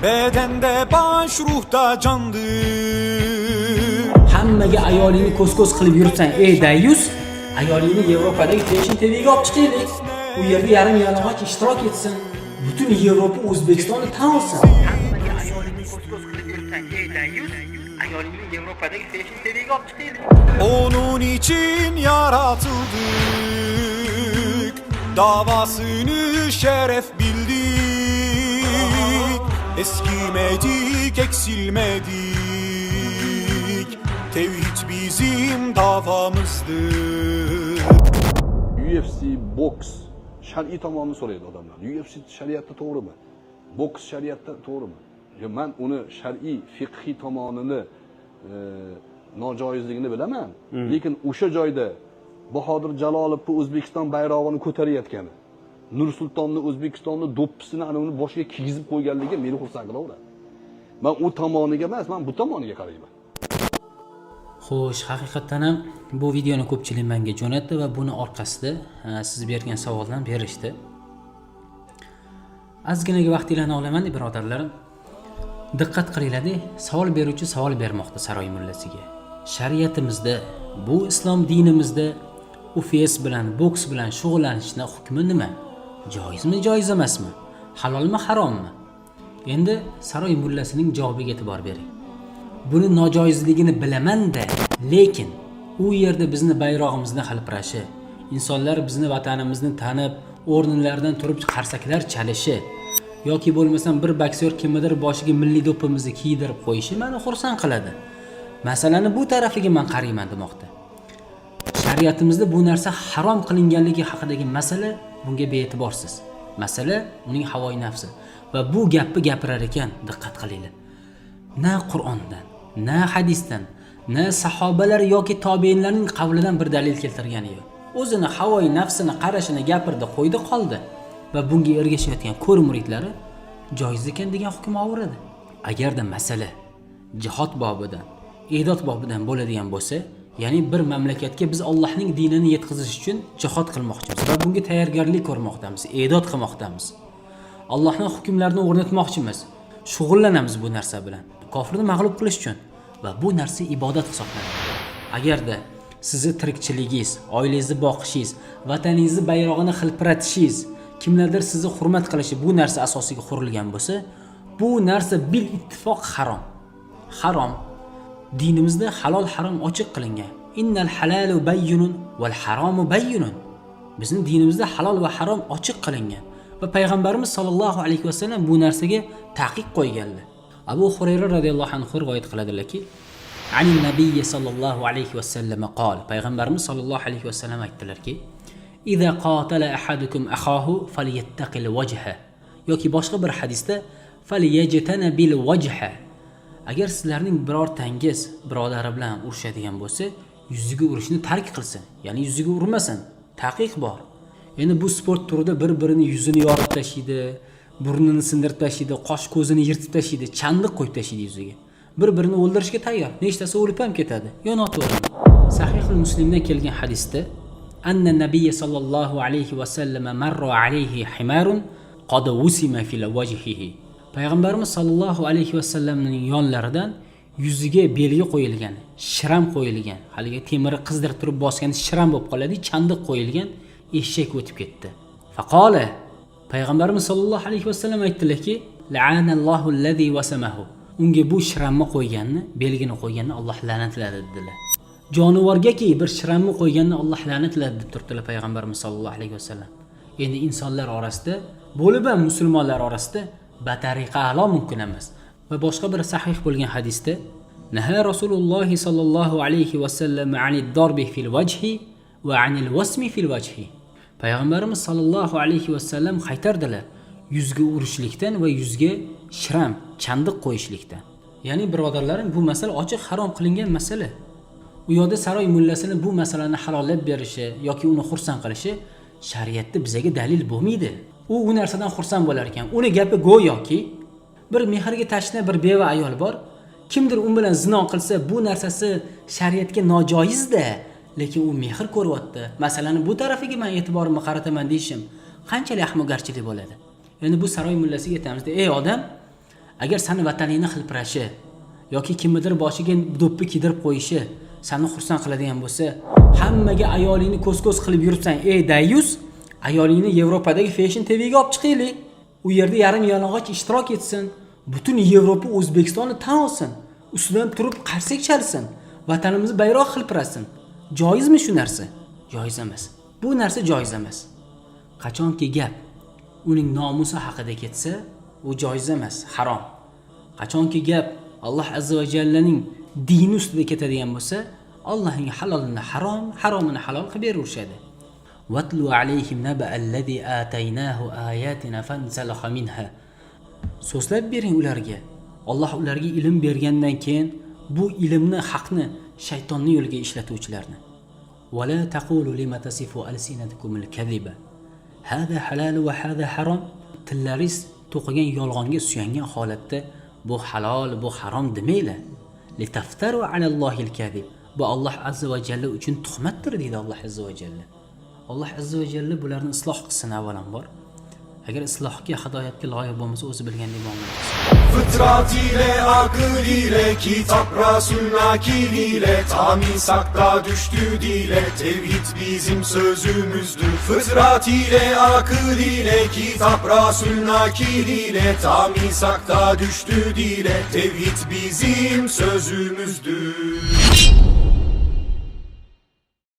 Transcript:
bedende baş ruhda candır. Hammaga ayolingni ko'z-ko'z qilib yuribsan, ey dayus. Ayolingni Yevropadagi Fashion TV'ga olib chiqaylik. U yerda yarim yalang'och ishtirok etsin. Butun Yevropa O'zbekistonni tan olsin. Hammaga ayolingni ko'z-ko'z qilib yuribsan, ey dayus. Ayolingni Yevropadagi Fashion TV'ga olib chiqaylik. Onun için yaratıldık, davasını şeref bildik. Eskimedik, eksilmedik, tevhid bizim davamızdır. UFC boks shar'iy tomonini so'raydi odamlar. UFC shariatda to'g'rimi? Boks shariatda to'g'rimi? Men uni shar'iy fiqhiy tomonini nojoizligini bilaman, lekin o'sha joyda Bahodir Jalolovni O'zbekiston bayrog'ini ko'tarayotgani, Nursultonni O'zbekistonni do'ppisini uni boshiga kiygizib qo'yganligi meni xursand qilaveradi. Men u tomoniga emas, men bu tomoniga qarayman. Xo'sh, haqiqatan ham bu videoni ko'pchilik menga jo'natdi va buni orqasida siz bergan savoldan berishdi. Ozginaga vaqtinglarni olaman, birodarlarim. Diqqat qilinglar, savol beruvchi savol bermoqda saroy mullasiga. Shariatimizda, bu islom dinimizda UFC bilan, boks bilan shug'ullanishni hukmi nima? Joizmi, joiz emasmi? Halolmi, harommi? Endi saroy mullasining javobiga e'tibor bering. Buni nojoizligini bilaman-da, lekin u yerda bizni bayrog'imizni hilpirashi, insonlar bizni vatanimizni tanib, o'rnlaridan turib qarsaklar chalishi yoki bo'lmasam bir boksyor kimnidir boshiga milliy do'ppimizni kiydirib qo'yishi meni xursand qiladi. Masalani bu tarafiga men qarayman demoqda. Shariatimizda bu narsa harom qilinganligi haqidagi masala bunga be'tiborsiz. Masala uning havoyi nafsi va bu gapni gapirar ekan, diqqat qilinglar. Na Qur'ondan, na hadisdan, na sahobalar yoki tobiinlarning qavlidan bir dalil keltirgani yo'q. O'zini havoyi nafsini qarashini gapirdi, qo'ydi, qoldi va bunga ergashayotgan ko'r muritlari joiz ekan degan hukm oladi. Agarda masala jihod bobidan, e'dod bobidan bo'ladigan bo'lsa, ya'ni bir mamlakatga biz Allohning dinini yetkazish uchun jihod qilmoqchimiz va bunga tayyorgarlik ko'rmoqdamiz, e'dod qilmoqdamiz. Allohning hukmlarini o'rnatmoqchimiz. Shug'ullanamiz bu narsa bilan. Kofirni mag'lub qilish uchun va bu narsa ibodat hisoblanadi. Agarda sizni tirikchiligingiz, oilangizni boqishingiz, vataningizni bayrog'ini hilpiratishingiz, kimlardir sizni hurmat qilishi bu narsa asosiga qurilgan bo'lsa, bu narsa bil ittifoq harom. Harom. Dinimizda halol harom ochiq qilingan. Innal halalu bayyinun val haramu bayyinun. Bizning dinimizda halol va harom ochiq qilingan va payg'ambarimiz sollallohu alayhi vasallam bu narsaga taqiq qo'yganlar. Abu Hurayra radhiyallohu anhu rivoyat qiladilarki, "Ani nabiy sallallohu alayhi vasallam qol." Payg'ambarimiz sollallohu alayhi vasallam aytdilarki, "Iza qatala ahadukum akhahu falyattaqil wajha." yoki boshqa bir hadisda "Falyajtana bil wajha." Agar sizlarning birortangiz birodari bilan urushadigan bo'lsa, yuziga urishni tark qilsin, ya'ni yuziga urmasin. Taqiq bor. Endi bu sport turida bir-birini yuzini yorib tashlaydi, burnini sindirib tashlaydi, qosh ko'zini yirtib tashlaydi, chandiq qo'yib tashlaydi yuziga. Bir-birini o'ldirishga tayyor. Nechtasi o'lib ham ketadi. Yo noto'g'ri. Sahih Muslimda kelgan hadisda anna nabiy sallallohu alayhi va sallam marra alayhi himarun qad wusima fil wajhihi. Payg'ambarimiz sallallohu alayhi va sallamning yonlaridan yuziga belgi qo'yilgan, shiram qo'yilgan, haliga temiri qizdirib turib bosgan shiram bo'lib qoladi, chandiq qo'yilgan eshak o'tib ketdi. Faqala Payg'ambarimiz sallallohu alayhi vasallam aytdilarki, la'anallohu allazi wasamahu. Unga bu shiramni qo'yganni, belgini qo'yganni Alloh la'natladi dedilar. Jonivorgaki bir shiramni qo'yganni Alloh la'natladi deb turdilar Payg'ambarimiz sallallohu alayhi vasallam. Endi insonlar orasida, bo'lib ham musulmonlar orasida batariqa a'lo mumkin emas. Va boshqa bir sahih bo'lgan hadisda naha Rasululloh sallallohu alayhi vasallam anid darbi fil wajhi va anil wasmi fil wajhi. Payg'ambarimiz sallallohu alayhi vasallam qaytardilar yuzga urishlikdan va yuzga shiram, chandiq qo'yishlikdan. Ya'ni birodarlarim, bu masala ochiq harom qilingan masala. U yo'da saroy mullasini bu masalani halollab berishi yoki uni xursand qilishi shariatda bizga dalil bo'lmaydi. U narsadan xursand bo'lar ekan. Uni gapi go'yoki bir mehrga tashna bir beva ayol bor. Kimdir u bilan zino qilsa, bu narsasi shariatga nojoiz-da, lekin u mehr ko'ryapti. Masalani bu tarafiga men e'tiborimni qarataman deyishim qanchalik ahmoqgarchilik bo'ladi. Endi bu saroy mullasiga aytamizda, ey odam, Agar seni vataningni hilpirashi yoki kimnidir boshiga do'ppi kiydirib qo'yishi seni xursand qiladigan bo'lsa, hammaga ayolingni ko'z-ko'z qilib yuribsan, ey dayus, ayolingni Yevropadagi Fashion TVga olib chiqaylik. U yerda yarim yalang'och ishtirok etsin. Butun Yevropa O'zbekistonni tan olsin. Ustidan turib qarsak chalsin. Vatanimizni bayroq hilpirasin. Joizmi shu narsa? Joiz emas. Bu narsa joiz emas. Qachonki gap uning nomusi haqida ketsa, u joiz emas, harom. Qachonki gap Alloh azza va jallaning dini ustida ketadigan bo'lsa, Allohning halolini harom, haromini halol qilib berishadi. Vatlu alayhim naba allazi ataynahu ayatina fansalakha minha. So'zlab bering ularga. Alloh ularga ilm bergandan keyin bu ilmni, haqni shaytonning yo'liga ishlatuvchilarni. Wala taqulu lima tasifu alsinatukumul kadhiba. Hada halal va hada harom. Tillaringiz to'qigan yolg'onga suyangan holatda bu halol, bu harom demanglar. Litaftaru alallohil kadhib. Bu Alloh azza va jalla uchun tuhmatdir deydi Alloh azza va jalla. Alloh azza va jalla bularni isloh qilsin avvalambor. Agar islohga, hidoyatga loyiq bo'lmasa, o'zi bilgandek muomala qilsin. Fıtrat ile, akıl ile, kitap Rasul nakil ile, tamisakta düştü dile, tevhid bizim sözümüzdür. Fıtrat ile, akıl ile, kitap Rasul nakil ile, tamisakta düştü dile, tevhid bizim sözümüzdür.